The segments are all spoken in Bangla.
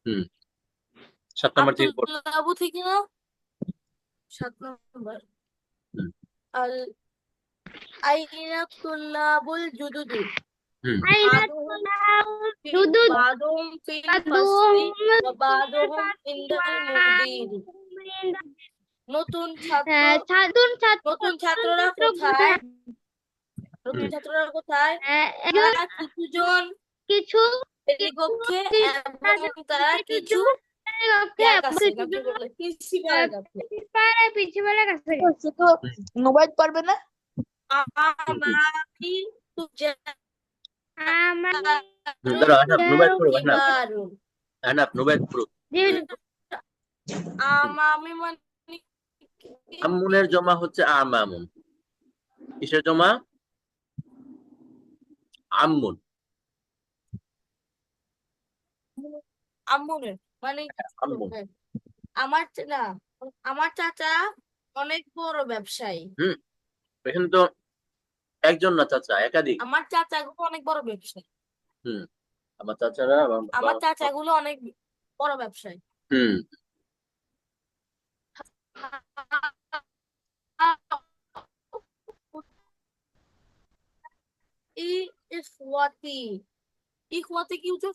হুম 7 নম্বর থেকে পড়ো। আব্দুল্লাহ আবু থেকে না, 7 নম্বর। হুম আল আইনা তুল্লাবুল জুদুদু হুম أين বাদুহুম الطلاب ফি الجدد বাদুহুম ফিল ফাসলি بعضهم ওয়া في বাদুহুম الفصل ইনদাল মুদির। وبعضهم عند নতুন ছাত্র নতুন ছাত্ররা ছাত্র কোথায়? কোথায় নতুন হুম ছাত্ররা কোথায়? একজন তারা কিছুজন কিছু কিছু শ্রেণীকক্ষে এবং তাদের তারা কিছু কিছুজন শ্রেণীকক্ষে ইয়ার এবং কাছে, না কি কিছুজন বলে, প্রিন্সিপালের কাছে। প্রিন্সিপালের কাছে শুধু নোবাইদ পারবে না? হুম আমামি আমার দাঁড়াও, আহনাফ নুবাইদ পড়ো, আহনাফ কিবারুন। আহনাফ নুবাইদ পড়ো। হুম। আমামি মানে কি? আম্মুনের জমা হচ্ছে আমামুন। কিসের জমা? আম্মুন। আম্মুনের মানে আম্মুন। আমার না, আমার চাচা অনেক বড় ব্যবসায়ী। হুম এখানে তো একজন না চাচা, একাধিক। আমার চাচাগুলো অনেক বড় ব্যবসায়ী। হুম আমার চাচারা আমার চাচাগুলো অনেক বড় ব্যবসায়ী। হুম ই ইখওয়াতি। ইখওয়াতি কি উঠো?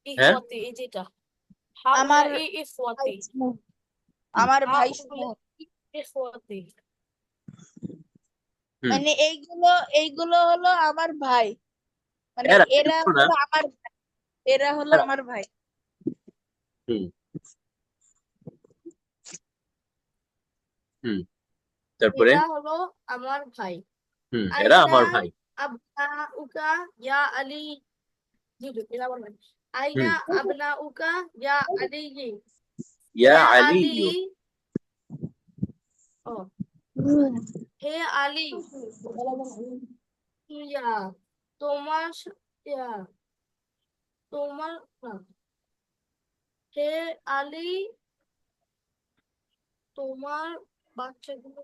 হ্যাঁ ইখওয়াতি এই যেটা আমার হাউলা ইখওয়াতি। ভাই সমূহ। আমার ভাই হাউলা সমূহ। ইখওয়াতি। হুম মানে এইগুলো হলো আমার ভাই, মানে এরা এরা এগুলো না। হলো আমার ভাই। এরা হলো এরা। আমার ভাই। হুম হুম তারপরে এরা হলো আমার ভাই। এরা আইনা আমার ভাই। আবনা উকা ইয়া আলী। জি জি, এরা আমার ভাই। আইনা হুম আবনা উকা ইয়া আলী। ইয়া ইয়া আলী। আলী। ও হে আলী, ইয়া তোমার ইয়া তোমার না, হে আলী তোমার বাচ্চাগুলো,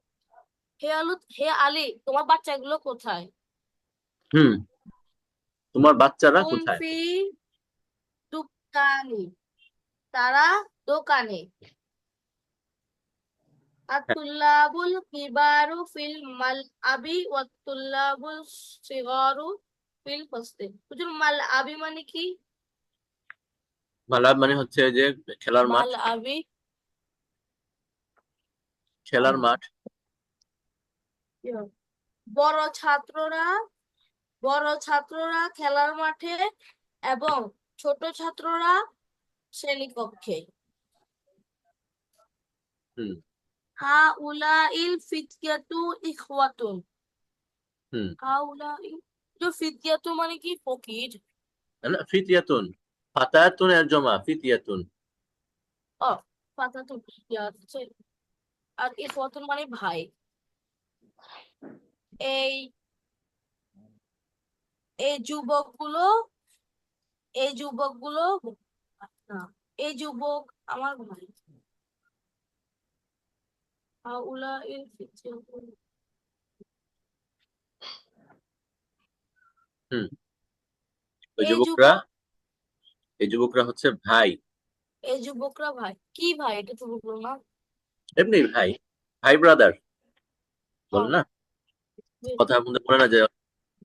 হে আলী তোমার বাচ্চাগুলো কোথায়? হুম তোমার বাচ্চারা হুম কোথায়? ফি দুকানি, তারা দোকানে। হ্যাঁ, আতুল্লাবুল কিবারু ফিল মাল আবি ওয়াতুল্লাবুল সিগারু ফিল ফাসলি। হুজুর মাল আবি মানে কি? মালাব মানে হচ্ছে যে খেলার মাঠ। মাল আবি খেলার মাঠ। বড় ছাত্ররা খেলার মাঠে এবং ছোট ছাত্ররা শ্রেণীকক্ষে। হুম হাউলাইল ফিতয়াতু ইখওয়াতুন। হুম হাউলাই ফিতয়াতু মানে কি? ফকির। না, ফিতিয়াতুন। ফাতায়াতুন এর জমা ফিতিয়াতুন। ও ফাতাতুন ইয়া হচ্ছে, আর ইখওয়াতুন মানে ভাই। এই এই যুবকগুলো এই যুবকগুলো না, এই যুবক আমার ভাই। হাউলাইল ফিতয়াতু। হুম ওই এই যুবকরা, যুবক এই যুবকরা হচ্ছে ভাই। এই যুবকরা ভাই কি ভাই? এটা তো বললো না। এমনি ভাই, ভাই ব্রাদার বলে ও, না, কথার মধ্যে বলে না যে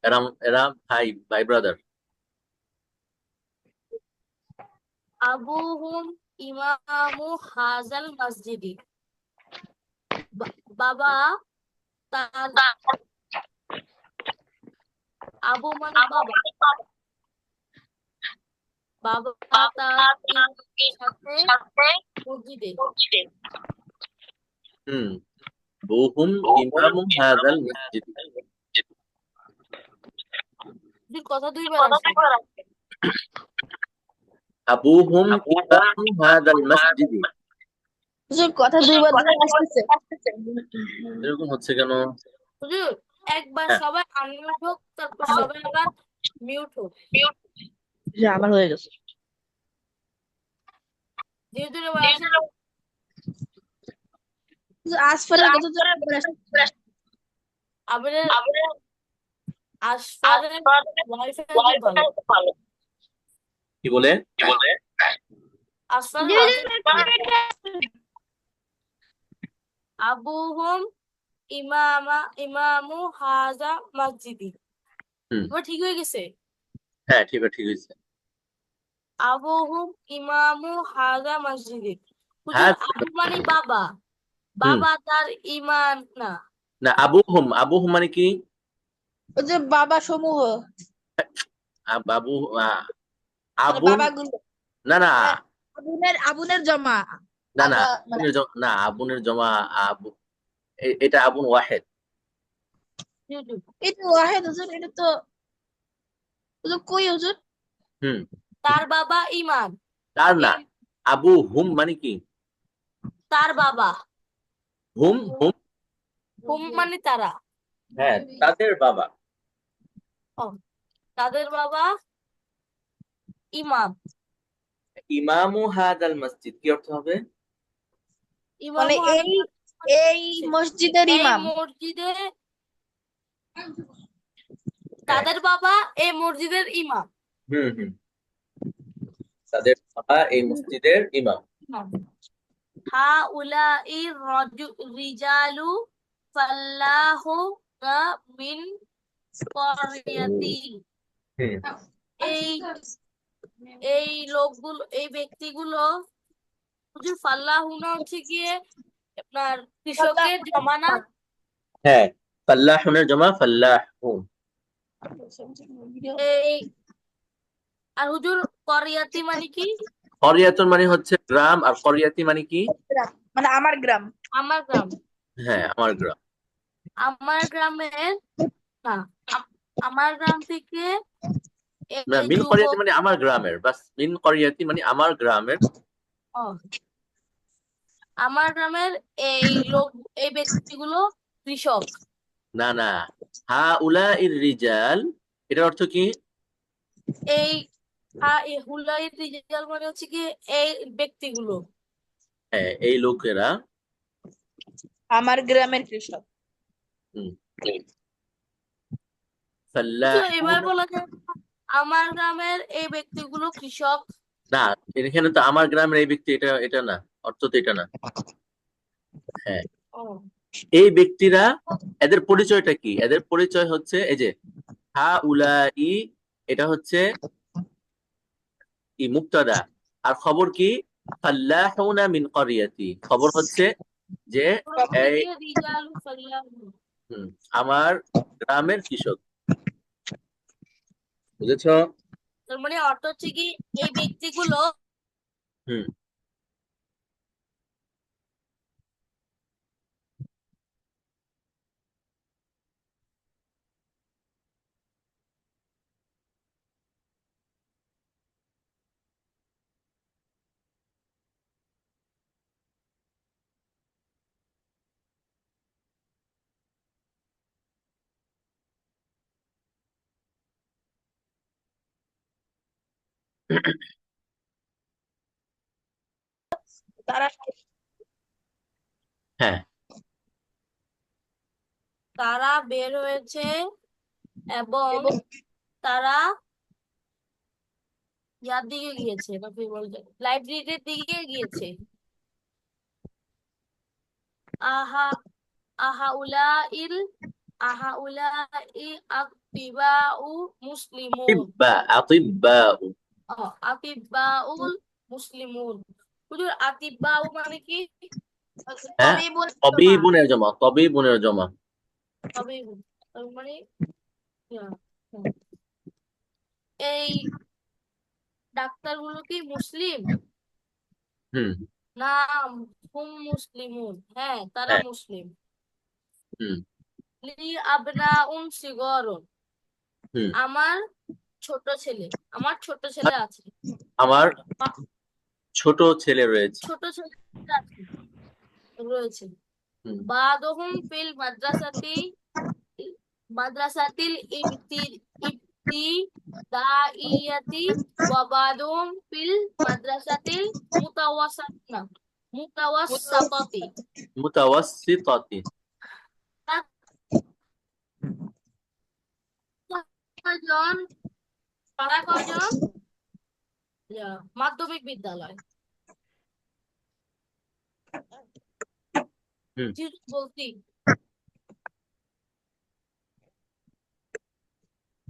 এরা এরা ভাই, ভাই ব্রাদার। আবুহুম ইমামু হাজাল মসজিদি। বাবা তার, আবু মানে বাবা, বাবা তার ইমামের সাথে মসজিদে। হুম বুহুম ইমামু হাযাল মসজিদ। কথা দুইবার আসে। আবুহুম ইমামু হাযাল মসজিদ। হুজুর কথা দুইবার ধরে আসতেছে। এরকম হচ্ছে কেন? হুজুর একবার হ্যাঁ সবাই আনমিউট হোক, তারপর সবাই আবার মিউট হোক। যে আমার হয়ে গেছে। যেহেতু এবার আসে। হুজুর আসফারের কথা তো একবার আসতেছে। আবার আসফারের ওয়াইফাই খুব ভালো। কি বলে? আসল হুজুর আবুহুম ইমামু হাজা মসজিদি। হুম এবার ঠিক হয়ে গেছে। হ্যাঁ ঠিক হয়েছে। আবুহুম ইমামু হাজা মসজিদি। হুজুর হ্যাঁ আবু মানে বাবা, হুম বাবা তার ইমান না। না আবু হুম মানে কি? ওই যে বাবা সমূহ, আবু মানে আবুন, বাবাগুলো। না না হ্যাঁ, আবুনের জমা। না না আবা মানে না আবুনের জমা আবু, এটা আবুন ওয়াহেদ। হুজুর এটা ওয়াহেদ হুজুর, এটা তো হুজুর কই হুজুর? হুম তার বাবা ইমান, তার না, এই আবু হুম মানে কি? তার বাবা, হুম হুম হুম মানে তারা। হ্যাঁ তাদের বাবা। ও, তাদের বাবা ইমাম। ইমামু হাদাল মসজিদ কি অর্থ হবে? মানে ইমাম হাজা এই মসজিদের এই ইমাম। মসজিদে, হ্যাঁ তাদের বাবা এই মসজিদের ইমাম। হুম তাদের বাবা এই মসজিদের ইমাম। হা উলা ই রিজালু ফাল্লাহু মিন করিয়াতিন। হুম এই এই লোকগুলো, এই ব্যক্তিগুলো, হুজুর ফাল্লাহুনা হচ্ছে গিয়ে আপনার কৃষকের জমানা। হ্যাঁ ফাল্লাহুনের জমা ফাল্লাহুন। এই আর হুজুর করিয়াতি মানে কি? করিয়াতুন মানে হচ্ছে গ্রাম, আর করিয়াতি মানে কি? মানে আমার গ্রাম। আমার গ্রাম। হ্যাঁ আমার গ্রাম। আমার গ্রামের না, আম- আমার গ্রাম থেকে না, এই মিন করিয়াতি যুবক, মানে আমার গ্রামের, বাস মিন করিয়াতি মানে আমার গ্রামের। ও, আমার গ্রামের এই লোক, এই ব্যক্তিগুলো কৃষক। না না, হা উলা ইর রিজাল এটার অর্থ কি? এই এই হুলাই রিজাল মানে হচ্ছে কি এই ব্যক্তিগুলো। হ্যাঁ এই লোকেরা। আমার গ্রামের কৃষক। হুম তো এবার ফাল্লাহুন। বলা যায় আমার গ্রামের এই ব্যক্তিগুলো কৃষক। না, এখানে তো আমার গ্রামের এই ব্যক্তি, এটা এটা না, অর্থ তো এটা না। হ্যাঁ ও, এই ব্যক্তিরা, এদের পরিচয়টা কি? এদের পরিচয় হচ্ছে এই যে হা উলা ই, এটা হচ্ছে কি মুক্তাদা, আর খবর কি? ফাল্লাহুনা মিন করিয়াতি, খবর হচ্ছে যে হচ্ছে এই গিয়ে রিজালু ফাল্লাহু। হুম, আমার গ্রামের কৃষক। বুঝেছো? তার মানে অর্থ হচ্ছে কি এই ব্যক্তিগুলো হুম তারা হ্যাঁ তারা বের হয়েছে এবং এবং তারা ইয়ার দিকে গিয়েছে, বা কি বলছে, লাইব্রেরির দিকে গিয়েছে। আহা আহা উলা ইল আহা উলা ই আতিবাউ মুসলিমুন। আতিব্বা আতিব্বা। আতিবাউল মুসলিমুন। হুজুর আতিবাউ মানে কি? হ্যাঁ তবিবুল জমা। তবিবুনের জমা, তবিবুনের জমা। তবে তার মানে ইয়া, হুম। এই ডাক্তারগুলো কি মুসলিম? হুম না, হুম মুসলিমুন, হ্যাঁ তারা হ্যাঁ মুসলিম। হুম লি আবনাউন সিগরুন, হুম আমার ছোট ছেলে, আমার ছোট ছেলে আছে। আমার বা- ছোট ছেলে রয়েছে। ছোট ছেলে আছে, রয়েছে। হুম বাদহুম ফিল মাদ্রাসাতি মাদ্রাসাতিল ইবতিদাইয়াতি ওয়া বাদহুম ফিল মাদ্রাসাতিল মুতাওয়াসসাতা মুতাওয়াসসাতাতি। মুতাওয়াসসিতাতি। কয়জন, তারা কয়জন? মাধ্যমিক বিদ্যালয়। হুম। জি বলছি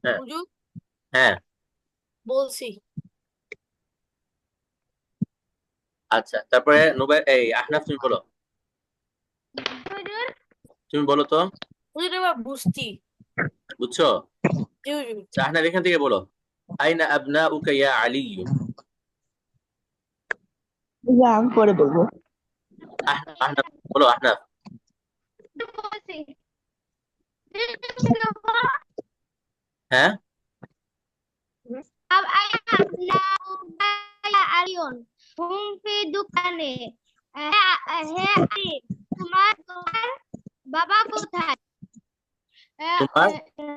হ্যাঁ হুজুর হ্যাঁ বলছি আচ্ছা, তারপরে এই আহনাফ তুমি বলো, হুজুর তুমি বলো তো, হুজুর এবার বুঝছি বুঝছো? জি হুজুর আচ্ছা, আহনাফ এখান থেকে বলো, আইনা আবনাউকা ইয়া আলী। আমি পরে বলবো। আহনাফ বলো, আহনাফ। বলছি হ্যাঁ अब आया अपना आलियन तुम भी दुकाने है আলী তোমার তোমার বাবা কোথায় তোমার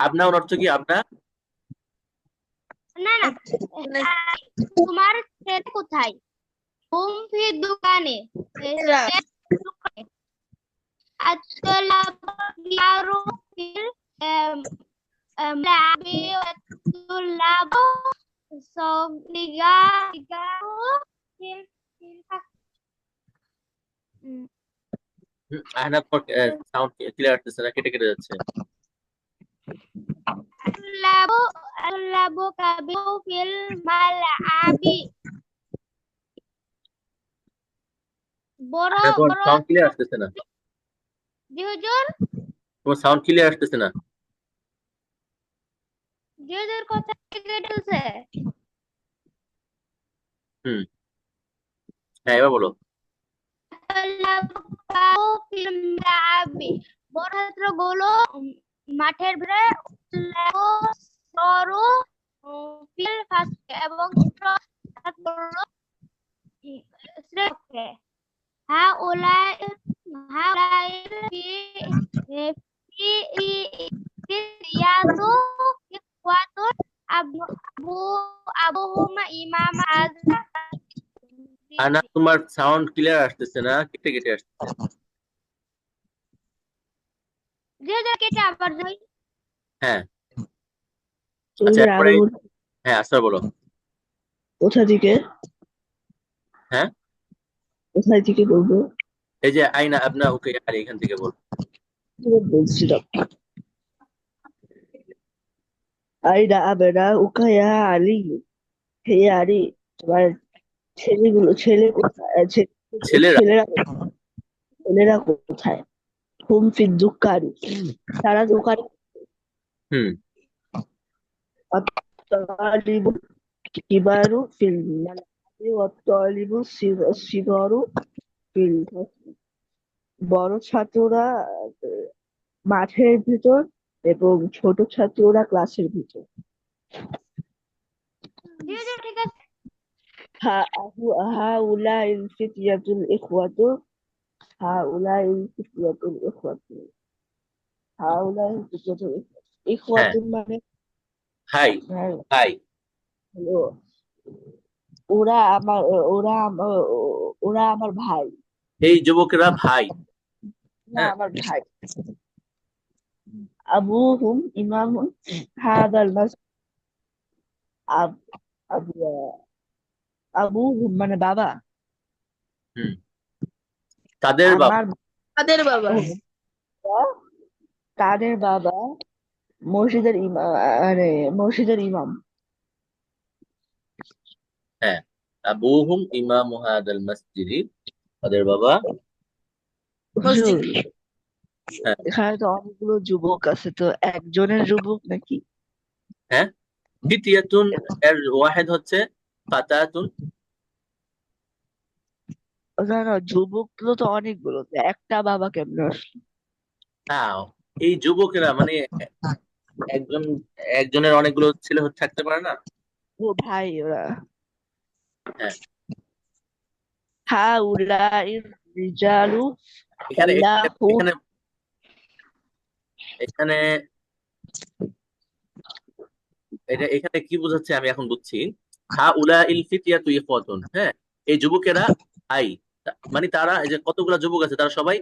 আবনাউর অর্থ কি? আবনা না না তোমার ছেলে কোথায় তুম ফি দোকানে দোকানে الطلاب يروا في الملعب والطلاب صغار في الفصل আহনাফ সাউন্ড ক্লিয়ার আসতেছে না, কেটে কেটে যাচ্ছে। الطلاب كبروا في الملعب বড় আহনাফ, তোমার বড় সাউন্ড ক্লিয়ার আসতেছে না, জি হুজুর তোমার সাউন্ড ক্লিয়ার আসতেছে না। জি হুজুর কথা কেটেছে হুম, হ্যাঁ এবার বলো। বড় ছাত্রগুলো মাঠের ভিতরে সরু ফিল ফাস্টে এবং ছোট ছাত্রগুলো শ্রেণীকক্ষে হাউলাই হাউলাই ফি রিয়াদু ইখওয়াতুন আবুহুমা ইমাম আযম আহনাফ, তোমার সাউন্ড ক্লিয়ার আসতেছে না, কেটে কেটে আসতেছে। যে কেটে আবার যাই হ্যাঁ আচ্ছা, এরপরে হ্যাঁ আসর বলো। কোথা থেকে হ্যাঁ কোথায় থেকে বলবো? এই যে আইনা আবনাউকা ইয়া আলী, এখান থেকে বলো। বলছিলাম আইনা আবেনা উকায়া আলী, হে আলী তোমার ছেলে কোথায় ছেলেরা ছেলেরা কোথায়? হুম ফিদ দোকানি, তারা দোকানে। হুম الطالب الكبار في الملعب والطالب الصغار في الفصل বড় ছাত্ররা মাঠের ভিতর এবং ছোট ছাত্ররা ক্লাসের ভিতর। যে ঠিক আছে هؤلاء الفتية الإخوة هؤلاء الفتية الإخوة هؤلاء الفتية الإخوة إخوة হ্যাঁ মানে হাই হাই হলো ওরা আমার ওরা আম- ওরা আমার ভাই, এই যুবকেরা ভাই। না হ্যাঁ আমার ভাই। আবুহুম ইমামুন হাদাল মাসজিদ আব আবু আবুহুম মানে বাবা, হুম তাদের বাবা। আমার তাদের বাবা, তাদের বাবা মসজিদের ইমাম, মানে মসজিদের ইমাম। হ্যাঁ আবুহুম ইমামু হাদাল মসজিদি, তাদের বাবা। হুজুর, হ্যাঁ এখানে তো অনেকগুলো যুবক আছে, তো একজনের যুবক নাকি? হ্যাঁ ফিতিয়াতুন এর ওয়াহেদ হচ্ছে ফাতাতুন। না না, যুবক গুলো তো অনেকগুলো, তো একটা বাবা কেমনে আসলো? হ্যাঁ এই যুবকেরা মানে একজন একজনের অনেকগুলো ছেলে থাকতে পারে না। ও ভাই ওরা। হ্যাঁ হাউলাই রিজালু এখানে এখানে আল্লাহু এখানে এখানে এখানে কি বোঝাচ্ছে আমি এখন বুঝছি। হা উলা ইল ফিতিয়াতু ইখওয়াতুন, হ্যাঁ এই যুবকেরা ভাই, মানে তারা এই যে কতগুলা যুবক আছে তারা সবাই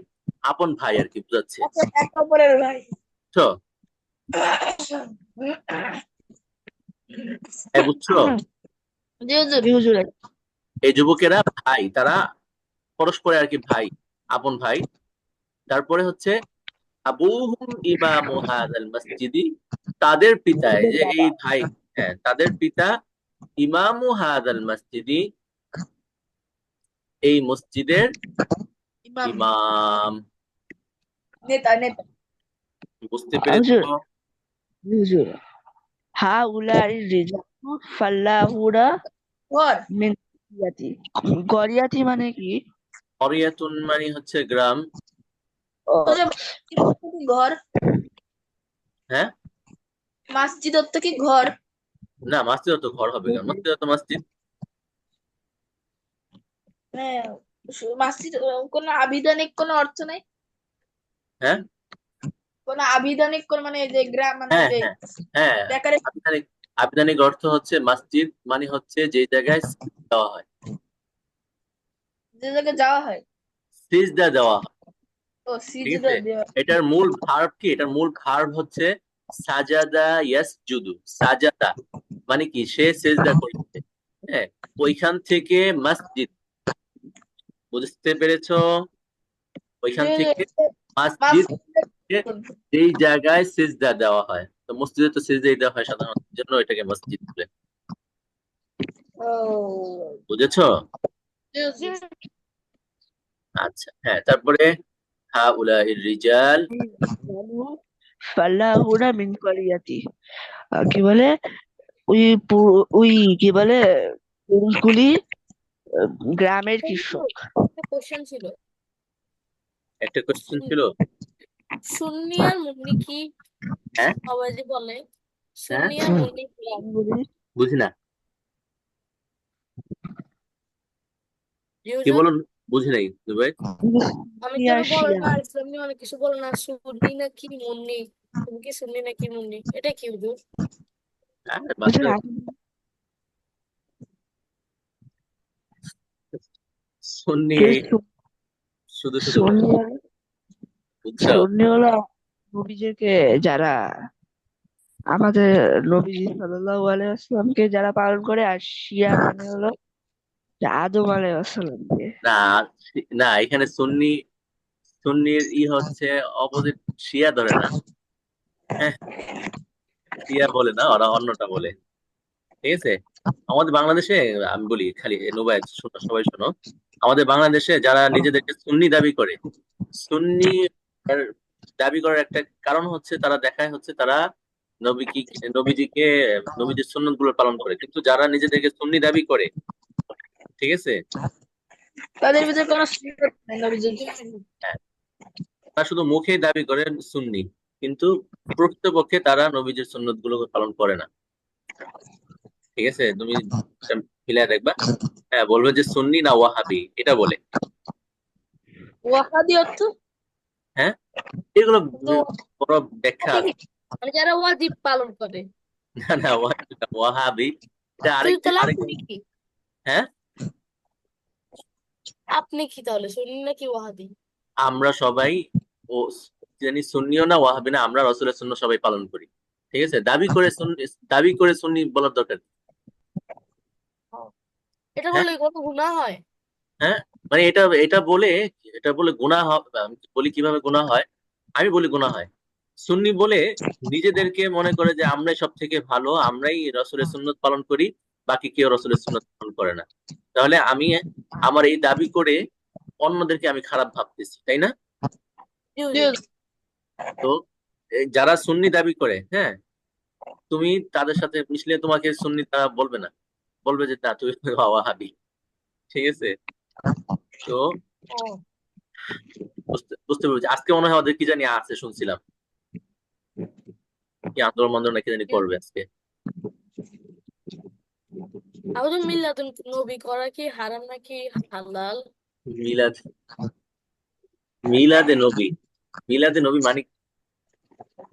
আপন ভাই আর কি বোঝাচ্ছে। এক অপরের ভাই। বুঝছো? বুঝছো? জি হুজুর। এই যুবকেরা ভাই, তারা পরস্পরে আর কি ভাই, আপন ভাই। তারপরে হচ্ছে আবুহুম ইমামু হাযাল মসজিদি, তাদের পিতা, এই ওদের যে এই বাবা। ভাই, হ্যাঁ তাদের পিতা ইমামু হাযাল মসজিদি, এই মসজিদের ইমাম, ইমাম। নেতা নেতা। বুঝতে পেরেছো? হুজুর, হুজুর, হা উলাই রিজালু ফাল্লাহুরা ঘর। মিন গরিয়াতি। গরিয়াতি মানে কি? করিয়াতুন মানে হচ্ছে গ্রাম। ও, তোদের মসজিদ অর্থ কি ঘর? হ্যাঁ, মসজিদ অর্থ কি ঘর? না মসজিদ তো ঘর হবে কেন, মসজিদ তো মসজিদ। মানে মসজিদ কোনো আবিধানিক কোনো অর্থ নাই? হ্যাঁ কোনো আবিধানিক কোন মানে এই যে গ্রাম মানে হ্যাঁ যে হ্যাঁ হ্যাঁ, বেকারে আবিধানিক, আবিধানিক অর্থ হচ্ছে মসজিদ মানে হচ্ছে যে জায়গায় সিজদা দেওয়া হয়, যে জায়গায় যাওয়া হয়। সিজদা দেওয়া হয়। ও ঠিক সিজদা আছে, দেওয়া। এটার মূল ভার্ব কি? এটার মূল ভার্ব হচ্ছে সাজাদা ইয়াসজুদু। সাজাদা মানে কি? সে সিজদা করেছে। হ্যাঁ, ওইখান থেকে মসজিদ, বুঝতে পেরেছো? ওইখান থেকে মসজিদ, মসজিদ। যেই জায়গায় সিজদা দেওয়া হয়, তো মসজিদে তো সিজদাই দেওয়া হয় সাধারণত, এই জন্য এটাকে মসজিদ বলে। ও বুঝেছো? জি আচ্ছা, হ্যাঁ তারপরে হাউলাই রিজাল, ফাল্লাহুরা মিন গরিয়াতি। কি বলে? ওই কি বলে, পুরুষগুলি গ্রামের কৃষক। একটা কোশ্চেন ছিল, একটা কোশ্চেন ছিল। সুন্নি আর মুন্নি কি? হ্যাঁ সবাই যে বলে হ্যাঁ, সুন্নি আর মুন্নি কি? বুঝি না, জি কি হুজুর, বলুন? বুঝি নাই দুবাই। আমি কেন বলে শিয়া। না, ইসলামী অনেক কিছু বলে না, সুন্নি নাকি মুন্নি, তুমি কি সুন্নি নাকি মুন্নি, এটা কি হুজুর? আরে হুজুর, বাচ্চা, সুন্নি এই শুধু শুধু বলে, সুন্নি বুঝছো? সুন্নি হলো নবীজিকে যারা, আমাদের নবীজি সাল্লাল্লাহু আলাইহি ওয়াসাল্লামকে যারা পালন করে। আর শিয়া মানে হলো যে আদম আলাইহিস সালামকে। না না, এখানে সুন্নি, সুন্নির হচ্ছে অপোজিট, শিয়া ধরে না। হ্যাঁ, শিয়া বলে না, ওরা অন্যটা বলে। ঠিক আছে, আমাদের বাংলাদেশে, আমি বলি খালি নুবাই, শোনো সবাই শোনো, আমাদের বাংলাদেশে যারা নিজেদেরকে সুন্নি দাবি করে, সুন্নি এর দাবি করার একটা কারণ হচ্ছে তারা দেখায় হচ্ছে তারা নবী কি, নবীজিকে, নবীজির সুন্নত গুলো পালন করে। কিন্তু যারা নিজেদেরকে সুন্নি দাবি করে, ঠিক আছে, তাদের ভিতরে কোনো সুন্নত নাই নবীজির। হ্যাঁ, তারা শুধু মুখে দাবি করে সুন্নি, কিন্তু প্রকৃতপক্ষে তারা নবীজির সুন্নত গুলো পালন করে না। ঠিক আছে, তুমি এটা মিলায় দেখবা। হ্যাঁ, বলবে যে সুন্নি না ওয়াহাবি, এটা বলে। ওয়াহাবি অর্থ হ্যাঁ, এগুলো তো বড় ব্যাখ্যা ওয়াহাবি আছে। কি? মানে যারা ওয়াজিব পালন করে। না না, ওয়াহাবি না, ওয়াহাবি এটা তুই আরেক তাহলে আরেক। আপনি কি? হ্যাঁ, আপনি কি তাহলে সুন্নি নাকি ওয়াহাবি? আমরা সবাই ও জানি সুন্নিও না ওয়াহাবি না, আমরা রসুলের সুন্নাহ সবাই পালন করি। ঠিক আছে, দাবি করে সুন্নি, দাবি করে সুন্নি বলার দরকার কি? ও, এটা হ্যাঁ বললে কোনো গুনাহ হয়? হ্যাঁ, মানে এটা এটা বলে, এটা বলে গুনাহ হবে। আমি বলি কিভাবে গুনাহ হয়, আমি বলি গুনাহ হয়। সুন্নি বলে নিজেদেরকে মনে করে যে আমরাই সব থেকে ভালো, আমরাই রসুলের সুন্নত পালন করি, বাকি কেউ রসুলের সুন্নত পালন করে না। তাহলে আমি আমার এই দাবি করে অন্যদেরকে আমি খারাপ ভাবতেছি, তাই না? জি জি হুজুর। হুজুর। তো এই যারা সুন্নি দাবি করে, হ্যাঁ, তুমি তাদের সাথে মিশলে তোমাকে সুন্নি তারা বলবে না, বলবে যে না তুই ওয়াহাবি। ঠিক আছে, তো ও, বুঝতে বুঝতে পেরেছি। আজকে মনে হয় ওদের কি জানি আছে, শুনছিলাম কি আন্দোলন মান্দোলন কি জানি জি করবে হুজুর। আজকে। আমাদের মিলাদুন নবী করা কি হারাম নাকি হালাল? মিলাদ, মিলাদে নবী, মিলাদে নবী মানে কি?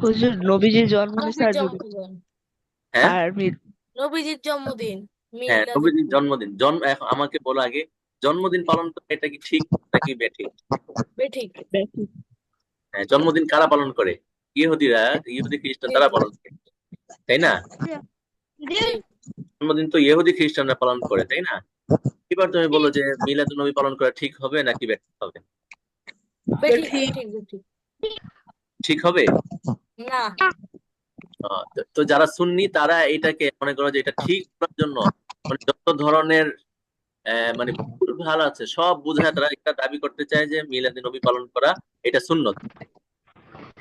হুজুর, নবীজির জন্মদিন নবীর আর জন্মদিন, হ্যাঁ আর নবীজির জন্মদিন, হ্যাঁ, মিলাদুন নবীজির নবী। জন্মদিন, জন্ম, এখন আমাকে বলো আগে, জন্মদিন পালন করা এটা কি ঠিক নাকি বেঠিক? বেঠিক। হ্যাঁ, জন্মদিন কারা পালন করে? ইহুদিরা, ইহুদি খ্রিস্টান জি তারা জি পালন করে, তাই না? জি জি। জন্মদিন তো ইহুদি খ্রিস্টানরা পালন করে, তাই না? এবার তুমি বলো যে মিলাদুন নবী পালন করা ঠিক হবে নাকি ব্যাঠিক হবে? বেঠিক ঠিক। বেঠিক বেঠিক। ঠিক হবে। না, তো যারা সুন্নি তারা এটাকে মনে করো যে এটা ঠিক করার জন্য মানে যত ধরনের মানে ভুল ভাল আছে সব বুঝায় তারা এটা দাবি করতে চায় যে মিলাদুন নবী পালন করা এটা সুন্নত।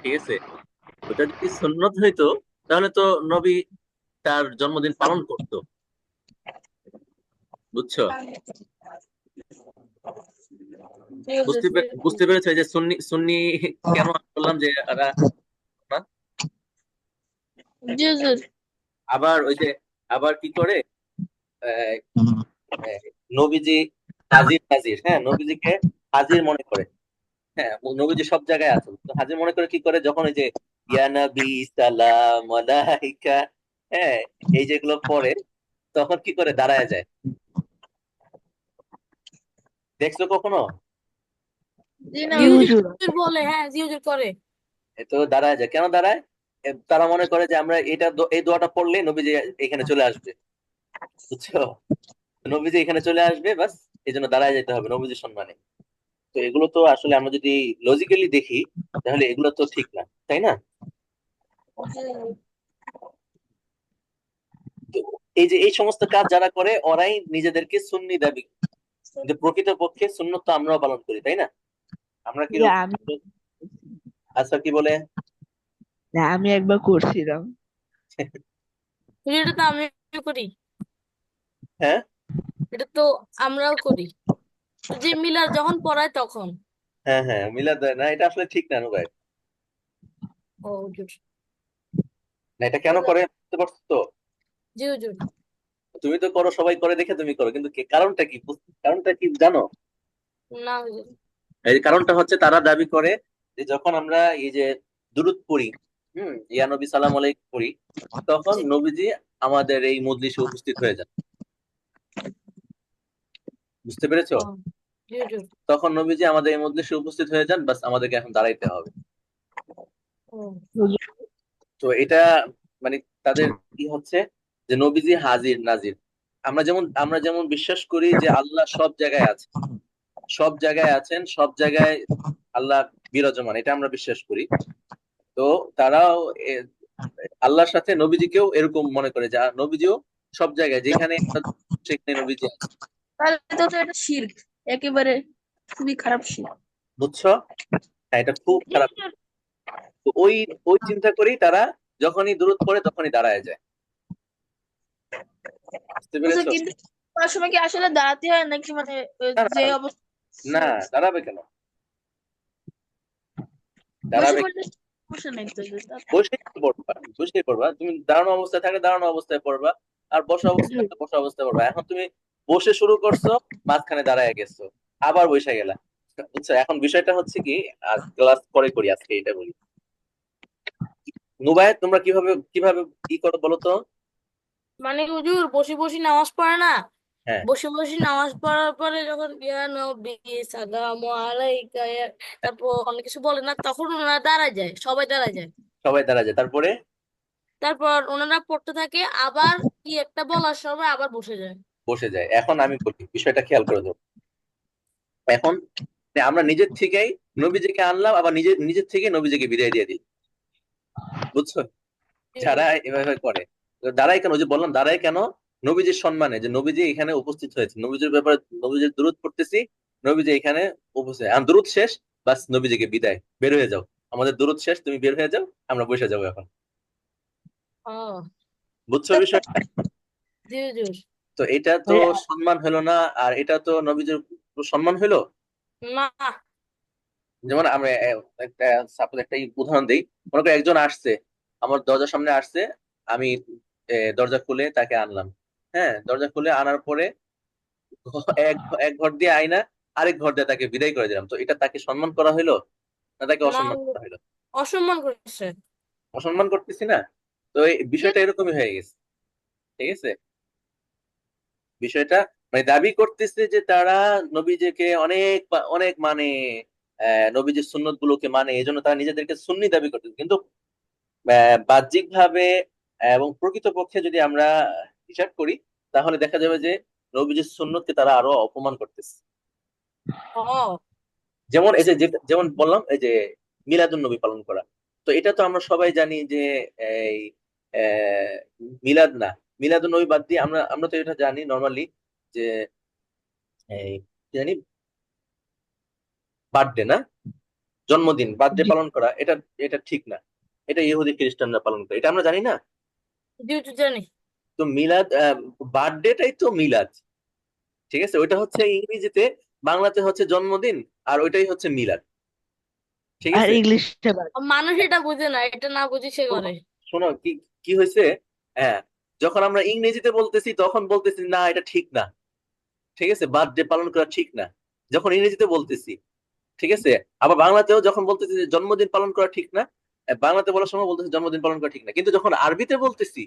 ঠিক আছে, ওটা যদি সুন্নত হইতো তাহলে তো নবী তার জন্মদিন পালন করতো। বুঝছো? বুঝতে পেরেছো এই যে সুন্নি সুন্নি কেন আমি বললাম যে এরা না? জি হুজুর। আবার ওই যে আবার কি করে আহ, আহ, নবীজি হাজির নাজির, হ্যাঁ নবীজিকে হাজির মনে করে। হ্যাঁ নবীজি সব জায়গায় আছে, তো হাজির মনে করে কি করে যখন ওই যে ইয়া নবী সালাম আলাইকা, হ্যাঁ এই যেগুলো পড়ে তখন কি করে দাঁড়ায় যায়, দেখছো কখনো? জি না জি জি হুজুর। হুজুর। হুজুর বলে, হ্যাঁ জি হুজুর করে। এ তো দাঁড়ায় যায়, কেন দাঁড়ায়? তারা মনে করে যে আমরা এই দোয়াটা পড়লে নবীজি এখানে চলে আসবে। বুঝছো? নবীজি এখানে চলে আসবে, বাস এই জন্য দাঁড়ায় যেতে হবে নবীজির সম্মানে। তো এগুলো তো আসলে আমরা যদি লজিক্যালি দেখি তাহলে এগুলো তো ঠিক না, তাই না? তো এই যে এই সমস্ত কাজ যারা করে ওরাই নিজেদেরকে সুন্নি দাবি করে। কিন্তু প্রকৃতপক্ষে সুন্নত তো আমরাও পালন করি, তাই না? আমরা কি যে আমি আচ্ছা কি বলে না, আমি একবার করছিলাম। হুজুর এটা তো আমিও করি, হ্যাঁ এটা তো আমরাও করি, যে মিলার যখন পড়ায় তখন। হ্যাঁ হ্যাঁ মিলাদ না, এটা আসলে ঠিক না ভাই। ও হুজুর। না এটা কেন করে বুঝতে পারছো তো? জি হুজুর। তুমি তো করো, সবাই করে দেখে তুমি করো, কিন্তু কারণটা কি কারণটা কি জানো? না হুজুর। এই কারণটা হচ্ছে তারা দাবি করে যে যখন আমরা এই যে দুরূদ পড়ি, ইয়া নবী সালাম আলাইকুম পড়ি, তখন নবীজি আমাদের এই মজলিসে উপস্থিত হয়ে যান। বুঝতে পেরেছো? ও জি হুজুর। তখন নবীজি আমাদের এই মজলিসে উপস্থিত হয়ে যান, বাস আমাদেরকে এখন দাঁড়াইতে হবে। ও হুজুর, তো এটা মানে তাদের কি হচ্ছে যে নবীজি হাজির নাজির। আমরা যেমন বিশ্বাস করি যে আল্লাহ সব জায়গায় আছে, সব জায়গায় আছেন, সব জায়গায় আল্লাহ বিরাজমান, এটা আমরা বিশ্বাস করি। তো তারাও আল্লাহর সাথে নবীজিকেও এরকম মনে করে যে নবীজিও সব জায়গায়, যেখানে সেখানে নবীজি আছে। তাহলে তো এটা শিরক, একেবারে খুবই খারাপ শিরক। বুঝছো? হ্যাঁ এটা খুব জি খারাপ। হুজুর। তো ওই ওই চিন্তা করেই তারা যখনই দূরত পড়ে তখনই দাঁড়ায় যায়। বুঝতে হুজুর, পেরেছো? কিন্তু পড়ার সময় কি আসলে দাঁড়াতে হয় নাকি মানে না যে না অবস্থা না, দাঁড়াবে কেন? বসে দাঁড়াবে পড়লে সমস্যা নেই তো হুজুর। বসেই পড়বা, বসেই পড়বা। তুমি দাঁড়ানো অবস্থায় থাকলে দাঁড়ানো অবস্থায় পড়বা, আর বসা অবস্থায় হুজুর। থাকলে বসা অবস্থায় পড়বা। এখন তুমি বসে শুরু করছো, মাঝখানে দাঁড়ায় গেছো, আবার বসে গেলা। বুঝছো? এখন বিষয়টা হচ্ছে কি, ক্লাস পরে করি, আজকে এটা বলি। নুবাইয়ের তোমরা কিভাবে কিভাবে কি করো বলো তো? মানে হুজুর বসে বসে নামাজ পড়ে না, হ্যাঁ বসে বসে নামাজ পড়ার পরে যখন ইয়া নবী সালামু আলাইকা তারপর অনেক কিছু বলে না, তখন ওনারা দাঁড়ায় যায়, সবাই দাঁড়ায় যায়। সবাই দাঁড়া যায়, তারপরে তারপর ওনারা পড়তে থাকে, আবার কি একটা বলার সময় আবার বসে যায়। বসে যায়। এখন আমি বলি, বিষয়টা খেয়াল করে দেবো। এখন আমরা নিজের থেকেই নবীজিকে আনলাম, আবার নিজের নিজের থেকে নবীজিকে বিদায় দিয়ে দিই। বুঝছো? যারা এভাবে করে তো দাঁড়ায় কেন, ওই যে বললাম দাঁড়ায় কেন, নবীজির সম্মানে, যে নবীজি এখানে উপস্থিত হয়েছে, নবীজির ব্যাপারে নবীজির দুরূদ পড়তেছি, নবীজি এখানে উপস্থিত, আর দুরূদ শেষ, বাস নবীজিকে বিদায়, বের হয়ে যাও, আমাদের দুরূদ শেষ, তুমি বের হয়ে যাও, আমরা বসে যাবো এখন। ও বুঝছো বিষয়টা? জি হুজুর। তো এটা তো ভাই, সম্মান হলো না, আর এটা তো নবীজির সম্মান হলো। না। যেমন আমরা একটা সাপোজ একটা উদাহরণ দিই। মনে করো একজন আসছে, আমার দরজার সামনে আসছে, আমি দরজা খুলে তাকে আনলাম। হ্যাঁ দরজা খুলে আনার পরে এক এক ঘর দিয়ে আইনা আরেক ঘর দিয়ে তাকে বিদায় করে দিলাম, তো এটা তাকে সম্মান করা হইলো না তাকে না অসম্মান হুজুর, করা হইলো? অসম্মান করেছে। অসম্মান করতেছি না? তো এই জি বিষয়টা এরকমই হয়ে গেছে। ঠিক আছে, বিষয়টা মানে দাবি করতেছে যে তারা নবীজিকে অনেক অনেক মানে নবীজির সুন্নত গুলোকে মানে, এই জন্য তারা নিজেদেরকে সুন্নি দাবি করতেছে। কিন্তু বাহ্যিক ভাবে এবং প্রকৃতপক্ষে যদি আমরা হিসাব করি তাহলে দেখা যাবে যে নবীজির সুন্নতকে তারা আরো অপমান করতেছে। ও যেমন এই যে যেমন বললাম এই যে মিলাদুন নবী পালন করা, তো এটা তো আমরা সবাই জানি যে এই আহ, মিলাদ না, মিলাদুন নবী বাদ দিয়ে আমরা আমরা তো এটা জানি নর্মালি যে এই কি জানি বার্থডে না, জন্মদিন বার্থডে জি। পালন করা, এটা এটা ঠিক না, এটা ইহুদি খ্রিস্টানরা পালন করে, এটা আমরা জানি না। ডিউটি জানি। তো মিলাদ, বার্থডেটাই তো মিলাদ, ঠিক আছে, ওইটা হচ্ছে ইংরেজিতে, বাংলাতে হচ্ছে জন্মদিন, আর ওইটাই হচ্ছে মিলাদ, ঠিক আর আছে। ইংলিশটা বাদ। মানুষ এটা বুঝে না, এটা না বুঝে সে শোনো করে। শোনো, কি কি হয়েছে, হ্যাঁ, যখন আমরা ইংরেজিতে বলতেছি তখন বলতেছি না এটা ঠিক না, ঠিক আছে, বার্থডে পালন করা ঠিক না, যখন ইংরেজিতে বলতেছি, ঠিক আছে। আবার বাংলাতেও যখন বলতেছি যে জন্মদিন পালন করা ঠিক না, বাংলাতে বলার সময় বলতেছি জন্মদিন পালন করা ঠিক না, কিন্তু যখন আরবিতে বলতেছি,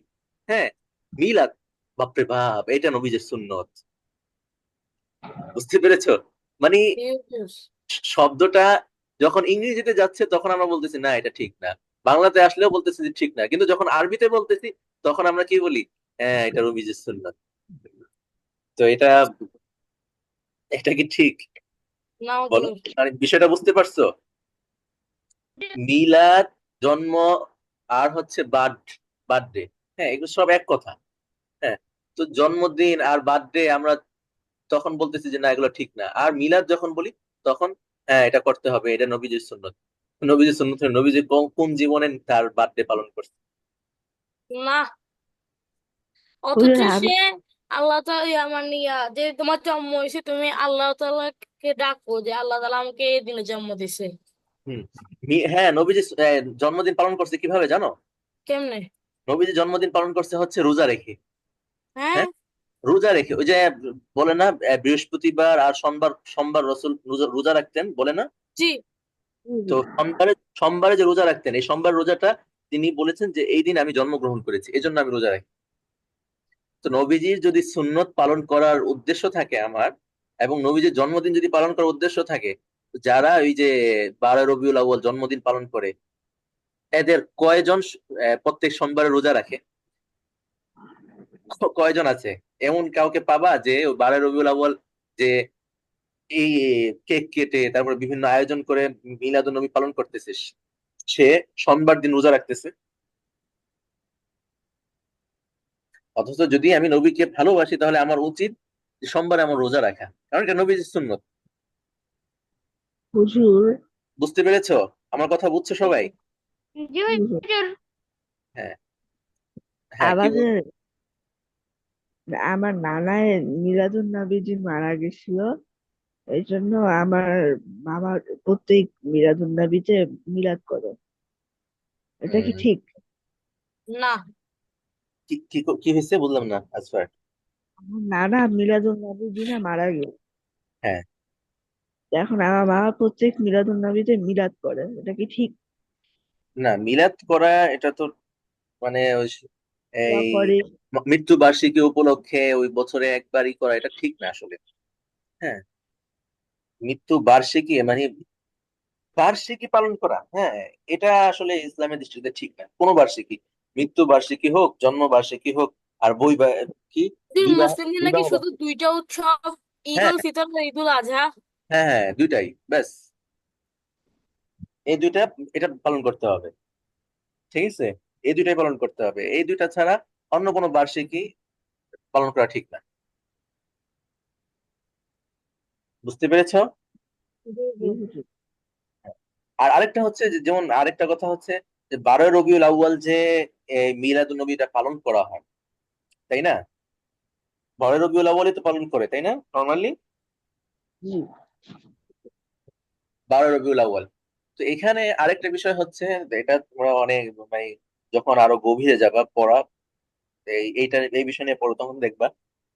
হ্যাঁ, মিলাদ, বাপরে বাপ, এটা নবীজের সুন্নত, বুঝতে পেরেছো? মানে ইউটিউব। শব্দটা যখন ইংরেজিতে যাচ্ছে তখন আমরা বলতেছি না এটা ঠিক না, বাংলাতে আসলেও বলতেছি যে ঠিক না, কিন্তু যখন আরবিতে বলতেছি তখন আমরা কি বলি, হ্যাঁ এটা নবীজের সুন্নত। তো এটা এটা কি ঠিক নাও বলো? মানে বিষয়টা বুঝতে পারছো? মিলাদ, জন্ম, আর হচ্ছে বার্থডে, হ্যাঁ, এগুলো সব এক কথা। হ্যাঁ, তো জন্মদিন আর বার্থডে আমরা তখন বলতেছি যে না এগুলো ঠিক না, আর মিলাদ যখন বলি তখন হ্যাঁ এটা করতে হবে, এটা নবীজির সুন্নত। নবীজির সুন্নত হলো নবীজি কোন কোন জীবনে তার বার্থডে পালন করছে। না, অথচ হুজুর সে আমি আল্লাহ তাআলা মানে যে তোমার জন্ম হয়েছে, তুমি আল্লাহ তাআলাকে ডাকো যে আল্লাহ তাআলা আমাকে এই দিনে জন্ম দিছে। হুম, হ্যাঁ, নবীজি জন্মদিন পালন করছে কিভাবে জানো? কেমনে? নবীজি জন্মদিন পালন করছে হচ্ছে রোজা রেখে। হ্যাঁ। হ্যাঁ, রোজা রেখে, ওই যে বলে না বৃহস্পতিবার আর সোমবার, সোমবার রসুল রোজা রোজা রাখতেন বলে না। জি। তো সোমবারে সোমবারে যে রোজা রাখতেন, এই সোমবার রোজাটা তিনি বলেছেন যে এই দিন আমি জন্মগ্রহণ করেছি, এই জন্য আমি রোজা রাখি। তো নবীজির যদি সুন্নত পালন করার উদ্দেশ্য থাকে আমার, এবং নবীজির জন্মদিন যদি পালন করার উদ্দেশ্য থাকে, যারা ওই যে 12 রবিউল আউয়াল জন্মদিন পালন করে, এদের কয়জন প্রত্যেক সোমবারে রোজা রাখে? কয়জন আছে? এমন কাউকে পাবা যে 12 রবিউল আউয়াল যে এই কেক কেটে তারপর বিভিন্ন আয়োজন করে মিলাদুন নবী পালন করতেছে, সে সোমবার দিন রোজা রাখতেছে? অথচ যদি আমি নবীকে ভালোবাসি তাহলে আমার উচিত যে সোমবারে আমার রোজা রাখা, কারণ এটা নবীজির সুন্নত। হুজুর বুঝতে পেরেছো? আমার কথা বুঝছো সবাই? জি হুজুর, হুজুর। হ্যাঁ, হ্যাঁ, কি বল? আমাদের আমার নানায় মিলাদুন নবীজি মারা গেছিল, এই জন্য আমার মামা প্রত্যেক মিলাদুন নবীতে মিলাদ করে। এটা কি উম, ঠিক? না। কি কি কি হয়েছে বললাম না আসফার। আমার নানা মিলাদুন নবীর দিনে মারা গেল, হ্যাঁ, এখন আমার মামা প্রত্যেক মিলাদুন নবীতে মিলাদ করে। এটা কি ঠিক? না, মিলাদ করা এটা তো মানে দোয়া এই করে। মৃত্যু বার্ষিকী উপলক্ষে ওই বছরে একবারই করা এটা ঠিক না আসলে। হ্যাঁ, মৃত্যু বার্ষিকী মানে বার্ষিকী পালন করা, হ্যাঁ, এটা আসলে ইসলামের দৃষ্টিতে ঠিক না। কোনো বার্ষিকী, মৃত্যু বার্ষিকী হোক, জন্ম বার্ষিকী হোক, আর কি বিবাহ, মুসলিমদের নাকি বিবাহ শুধু দুইটা উৎসব, ঈদ হ্যাঁ, উল ফিতর আর ঈদ উল আজহা। হ্যাঁ, হ্যাঁ, দুইটাই ব্যাস, এই দুইটা, এটা পালন করতে হবে, ঠিক আছে, এই দুইটাই পালন করতে হবে, এই দুইটা ছাড়া অন্য কোনো বার্ষিকী পালন করা ঠিক না। বুঝতে পেরেছো? জি, জি। জি হুজুর। আর আরেকটা হচ্ছে যেমন আরেকটা কথা হচ্ছে যে 12 রবিউল আউয়াল যে মিলাদুন নবীটা পালন করা হয়, তাই না? 12 রবিউল আউয়ালই তো পালন করে, তাই না, নর্মালি জি। 12 রবিউল আউয়াল। তো এখানে আরেকটা বিষয় হচ্ছে, এটা তোমরা অনেক মানে যখন আরো গভীরে যাবা পড়া, এই বিষয় নিয়ে পড়ো তখন দেখবা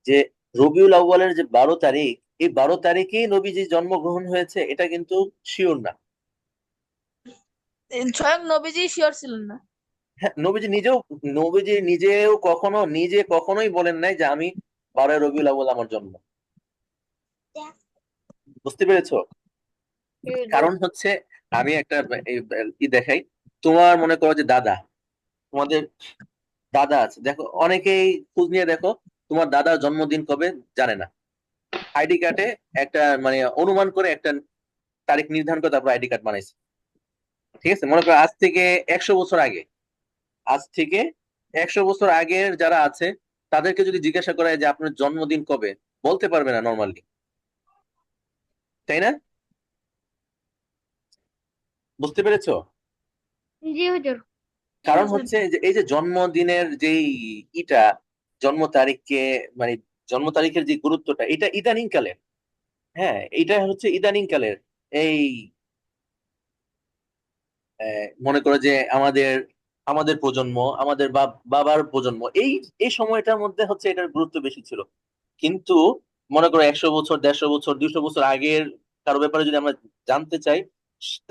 যে রবিউল আউয়ালের যে 12 তারিখ, এই 12 তারিখেই নবীজি জন্মগ্রহণ হয়েছে এটা কিন্তু শিওর না। স্বয়ং নবীজি শিওর ছিলেন না। হ্যাঁ, নবীজি নিজেও কখনোই বলেন নাই যে আমি 12 রবিউল আউয়াল আমার জন্ম। বুঝতে পেরেছো? জি, জি। কারণ হচ্ছে আমি একটা দেখাই, তোমার মনে করো যে তোমাদের দাদা আছে, দেখো অনেকেই খোঁজ নিয়ে দেখো তোমার দাদার জন্মদিন কবে জানে না, আইডি কার্ডে একটা মানে অনুমান করে একটা তারিখ নির্ধারণ করে তারপর আইডি কার্ড বানাইছে। ঠিক আছে, মনে করো আজ থেকে 100 বছর আগে, আজ থেকে 100 বছর আগের যারা আছে তাদেরকে যদি জিজ্ঞাসা করা হয় যে আপনার জন্মদিন কবে, বলতে পারবে না নর্মালি, তাই না? বুঝতে পেরেছো? জি হুজুর। কারণ হচ্ছে যে এই যে জন্মদিনের যেই ইটা, জন্ম তারিখকে মানে জন্ম তারিখের যে গুরুত্বটা, এটা ইদানিং কালের। হ্যাঁ, এটা হচ্ছে ইদানিং কালের। এই মনে করো যে আমাদের আমাদের প্রজন্ম, আমাদের বাবার প্রজন্ম, এই এই সময়টার মধ্যে হচ্ছে এটার গুরুত্ব বেশি ছিল। কিন্তু মনে করো 100 বছর, 150 বছর, 200 বছর আগের কারো ব্যাপারে যদি আমরা জানতে চাই,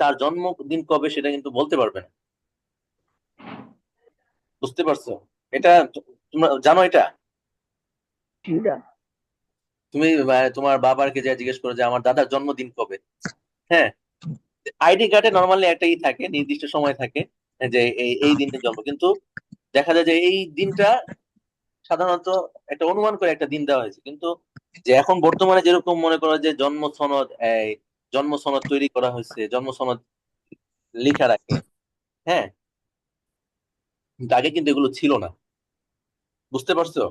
তার জন্মদিন কবে সেটা কিন্তু বলতে পারবে না। বুঝতে পারছো? এটা তোমরা জানো এটা? সেটা তুমি তোমার বাবাকে যা জিজ্ঞেস করো যে আমার দাদার জন্মদিন কবে, হ্যাঁ, আইডি কার্ডে নর্মালি একটা ই থাকে, নির্দিষ্ট সময় থাকে যে এই এই দিনের জন্ম, কিন্তু দেখা যায় যে এই দিনটা সাধারণত একটা অনুমান করে একটা দিন দেওয়া হয়েছে। কিন্তু যে এখন বর্তমানে যেরকম মনে করো যে জন্ম সনদ, এই জন্ম সনদ তৈরি করা হয়েছে, জন্ম সনদ লিখা রাখে, হ্যাঁ, কিন্তু আগে কিন্তু এগুলো ছিল না। বুঝতে পারছো?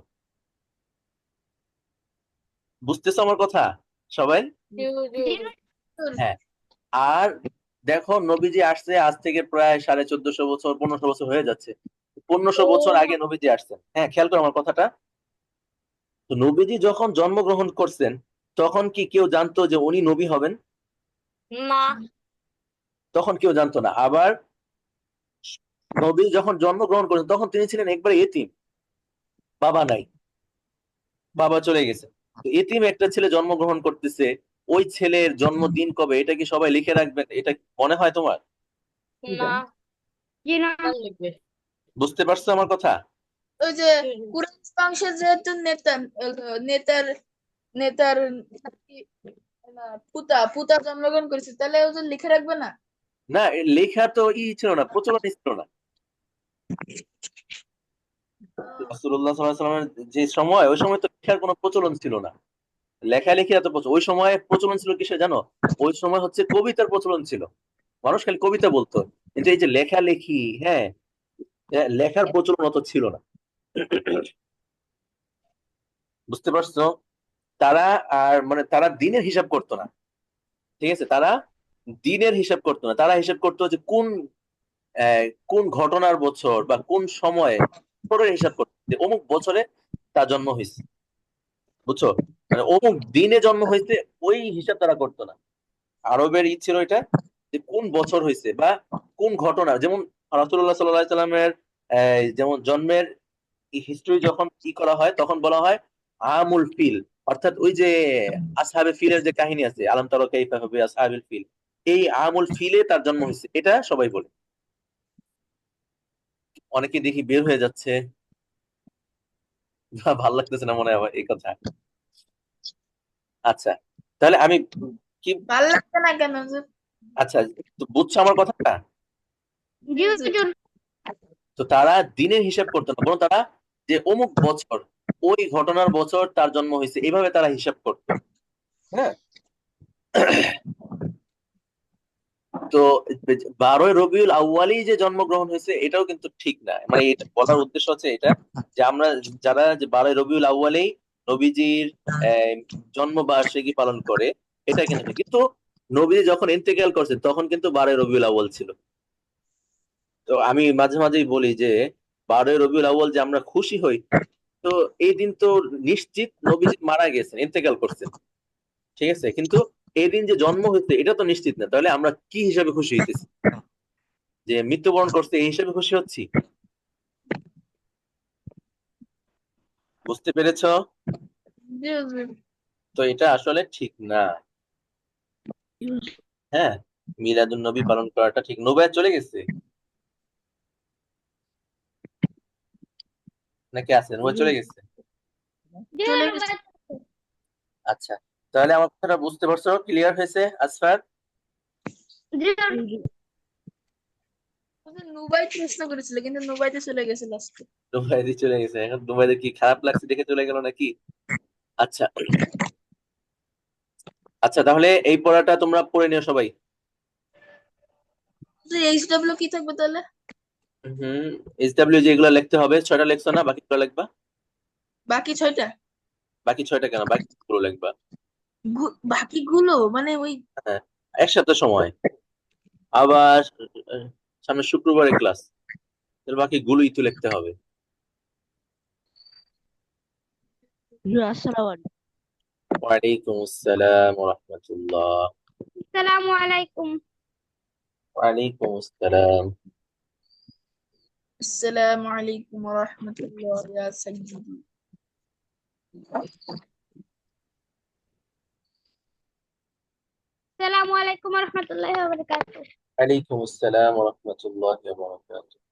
বুঝতেছো আমার কথা সবাই? জি হুজুর। হ্যাঁ। আর দেখো, নবীজি আসছে আজ থেকে প্রায় 1450 বছর, 1500 বছর হয়ে যাচ্ছে। 1500 বছর ও আগে নবীজি আসছেন। হ্যাঁ, খেয়াল করো আমার কথাটা। তো নবীজি যখন জন্মগ্রহণ করছেন তখন কি কেউ জানতো যে উনি নবী হবেন? না। তখন কেউ জানতো না। আবার নবী যখন জন্মগ্রহণ করেছেন তখন তিনি ছিলেন একবারে এতিম, বাবা নাই, বাবা চলে গেছে। তো এতিম একটা ছেলে জন্মগ্রহণ করতেছে, ওই ছেলের জন্মদিন কবে এটা কি সবাই লিখে রাখবেন? এটা কি মনে হয় তোমার? না। জি না। লিখবে। বুঝতে পারছো আমার কথা? ওই যে জি হুজুর। কুরাইশ বংশের যেহেতু নেতার নেতার না, পুতা পুতা জন্মগ্রহণ করেছে, তাহলে ওজন লিখে রাখবে না? না, লেখা তো ছিল না, প্রচলন ছিল না। রাসূলুল্লাহ সাল্লাল্লাহু আলাইহি ওয়াসাল্লামের যে সময়, ওই সময় তো লেখার কোনো প্রচলন ছিল না। লেখালেখি এত ওই সময় প্রচলন ছিল কিসে জানো? ওই সময় হচ্ছে কবিতার প্রচলন ছিল। মানুষ খালি কবিতা বলতো, কিন্তু এই যে লেখালেখি, হ্যাঁ, লেখার প্রচলন অত ছিল না। বুঝতে পারছো? তারা আর মানে তারা দিনের হিসাব করতো না। ঠিক আছে, তারা দিনের হিসাব করতো না, তারা হিসাব করতো যে কোন ঘটনার বছর বা কোন সময়ে, বছরের হিসাব করতো যে অমুক বছরে তার জন্ম হয়েছে। বুঝছো? মানে অমুক দিনে জন্ম হয়েছে, ওই হিসাব তারা করতো না। আরবের ই ছিল এটা, যে কোন বছর হয়েছে বা কোন ঘটনা। যেমন রাসূলুল্লাহ সাল্লাল্লাহু আলাইহি সাল্লামের যেমন জন্মের হিস্ট্রি যখন কি করা হয় তখন বলা হয় আমুল ফিল, অর্থাৎ ওই যে আসহাবে ফিলের যে কাহিনী আছে, আলাম তারা কাইফা হবে আসহাবুল ফিল, এই আমুল ফিলে তার জন্ম হয়েছে, এটা সবাই বলে। অনেকে দেখি বের হয়ে যাচ্ছে, ভাল লাগতেছে না মনে হয় আমার এই কথা। আচ্ছা, তাহলে আমি কি, ভাল লাগছে না কেন যে? আচ্ছা, তো বুঝছো আমার কথাটা? জি হুজুর। তো তারা দিনের হিসাব করতো না, বরং তারা যে অমুক বছর, ওই ঘটনার বছর তার জন্ম হয়েছে, এইভাবে তারা হিসাব করতো। হ্যাঁ। তো 12ই রবিউল আউয়ালেই যে জন্মগ্রহণ হয়েছে এটাও কিন্তু ঠিক না। মানে এটা বলার উদ্দেশ্য হচ্ছে এটা, যে আমরা যারা যে 12ই রবিউল আউয়ালেই নবীজির আহ, জন্মবার্ষিকী পালন করে, এটা কিন্তু ঠিক। কিন্তু নবীজি যখন ইন্তেকাল করছেন তখন কিন্তু 12ই রবিউল আউয়াল ছিল। তো আমি মাঝে মাঝেই বলি যে 12ই রবিউল আউয়াল যে আমরা খুশি হই, তো এই দিন তো নিশ্চিত নবীজি মারা গেছেন, ইন্তেকাল করছেন। ঠিক আছে, কিন্তু এই দিন যে জন্ম হয়েছে এটা তো নিশ্চিত না। তাহলে আমরা কি হিসাবে খুশি হইতেছি? যে মৃত্যুবরণ করছে এই হিসেবে খুশি হচ্ছি? বুঝতে পেরেছো? জি হুজুর। তো এটা আসলে ঠিক না। হ্যাঁ, মিলাদুন নবী পালন করাটা ঠিক। নোবেয়া চলে গেছে নাকি আছে? নোবেয়া চলে গেছে? জি চলে গেছে। হুজুর। আচ্ছা, তাহলে আমার কথাটা বুঝতে পারছো? ক্লিয়ার হয়েছে আসফার? জি হুজুর। নুবাই প্রশ্ন করেছিল কিন্তু নুবাইতে চলে গেছে লাস্টে। দুবাইতে চলে গেছে, এখন দুবাইতে কি খারাপ লাগছে দেখে চলে গেল নাকি? আচ্ছা আচ্ছা, তাহলে এই পড়াটা তোমরা পড়ে নিও সবাই। এইচডব্লিউ কি থাকবে তাহলে? হুম, SW যেগুলো লিখতে হবে, 6টা লেখছো না, বাকিগুলো লিখবা। বাকি 6টা? বাকি 6টা কেন, বাকিগুলো লিখবা। বাকিগুলো মানে ওই হ্যাঁ, এক সপ্তাহ সময়, আবার সামনে শুক্রবারে ক্লাস, বাকিগুলোই তো লিখতে হবে। আসসালামু আলাইকুম। ওয়ালাইকুম আসসালাম ওয়া রাহমাতুল্লাহ। আসসালামু আলাইকুম। ওয়ালাইকুম আসসালাম। আসসালামু আলাইকুম ওয়া রাহমাতুল্লাহ ইয়া সাইয়্যিদি। আসসালামু আলাইকুম ওয়া রাহমাতুল্লাহি ওয়া বারাকাতুহু। ওয়ালাইকুম আসসালাম ওয়া রাহমাতুল্লাহি ওয়া বারাকাতুহু।